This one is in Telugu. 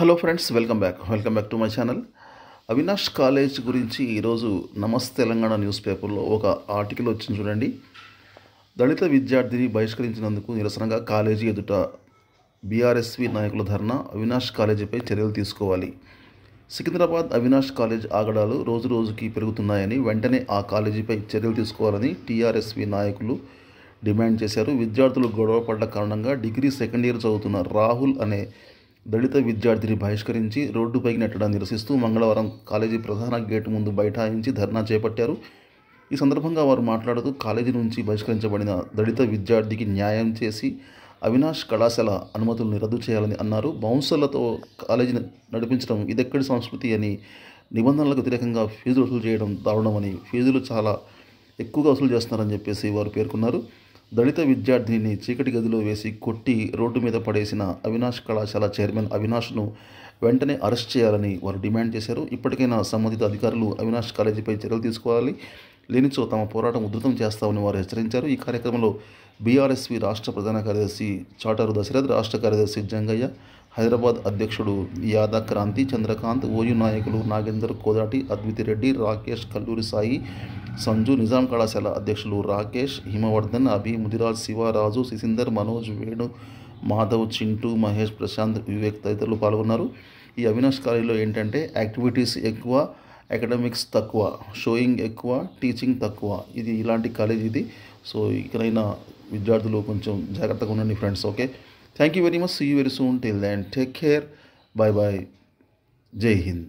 Hello friends, welcome back to my channel. Avinash college గురించి ఈరోజు నమస్తే తెలంగాణ న్యూస్ పేపర్లో ఒక ఆర్టికల్ వచ్చింది చూడండి. దళిత విద్యార్థిని బహిష్కరించినందుకు నిరసనగా కాలేజీ ఎదుట బీఆర్ఎస్వి నాయకుల ధర్నా, అవినాష్ కాలేజీపై చర్యలు తీసుకోవాలి. సికింద్రాబాద్ అవినాష్ కాలేజ్ ఆగడాలు రోజురోజుకి పెరుగుతున్నాయని, వెంటనే ఆ కాలేజీపై చర్యలు తీసుకోవాలని టీఆర్ఎస్వి నాయకులు డిమాండ్ చేశారు. విద్యార్థులు గొడవపడ్డ కారణంగా డిగ్రీ సెకండ్ ఇయర్ చదువుతున్న రాహుల్ అనే దళిత విద్యార్థిని బహిష్కరించి రోడ్డుపైకి నెట్టడాన్ని నిరసిస్తూ మంగళవారం కాలేజీ ప్రధాన గేటు ముందు బైఠాయించి ధర్నా చేపట్టారు. ఈ సందర్భంగా వారు మాట్లాడుతూ, కాలేజీ నుంచి బహిష్కరించబడిన దళిత విద్యార్థికి న్యాయం చేసి అవినాష్ కళాశాల అనుమతులను రద్దు చేయాలని అన్నారు. బౌన్సర్లతో కాలేజీని నడిపించడం ఇదెక్కడి సంస్కృతి అని, నిబంధనలకు వ్యతిరేకంగా ఫీజులు వసూలు చేయడం దారుణమని, ఫీజులు చాలా ఎక్కువగా వసూలు చేస్తున్నారని చెప్పేసి వారు పేర్కొన్నారు. దళిత విద్యార్థిని చీకటి గదిలో వేసి కొట్టి రోడ్డు మీద పడేసిన అవినాష్ కళాశాల చైర్మన్ అవినాష్ను వెంటనే అరెస్ట్ చేయాలని వారు డిమాండ్ చేశారు. ఇప్పటికైనా సంబంధిత అధికారులు అవినాష్ కాలేజీపై చర్యలు తీసుకోవాలి, లేనిచో తమ పోరాటం ఉధృతం చేస్తామని వారు హెచ్చరించారు. ఈ కార్యక్రమంలో బీఆర్ఎస్వి రాష్ట్ర ప్రధాన కార్యదర్శి చాటారు దశరథ్, రాష్ట్ర కార్యదర్శి జంగయ్య, హైదరాబాద్ అధ్యక్షుడు యాదాక్రాంతి, చంద్రకాంత్, ఓయూ నాయకులు నాగేందర్ కోదాటి, అద్వితిరెడ్డి, రాకేష్, కల్లూరి సాయి, సంజు, నిజాం కళాశాల అధ్యక్షులు రాకేష్, హిమవర్ధన్, అభి, ముదిరాజ్, శివరాజు, సిసిందర్, మనోజ్, వేణు, మాధవ్, చింటూ, మహేష్, ప్రశాంత్, వివేక్ తదితరులు పాల్గొన్నారు. ఈ అవినాష్ కాలేజీలో ఏంటంటే యాక్టివిటీస్ ఎక్కువ, అకాడమిక్స్ తక్కువ, షోయింగ్ ఎక్కువ, టీచింగ్ తక్కువ. ఇది ఇలాంటి కాలేజ్ ఇది. సో ఇకనైనా విద్యార్థులు కొంచెం జాగ్రత్తగా ఉండండి friends. Okay, thank you very much. See you very soon. Till then take care. Bye bye. జై హింద్.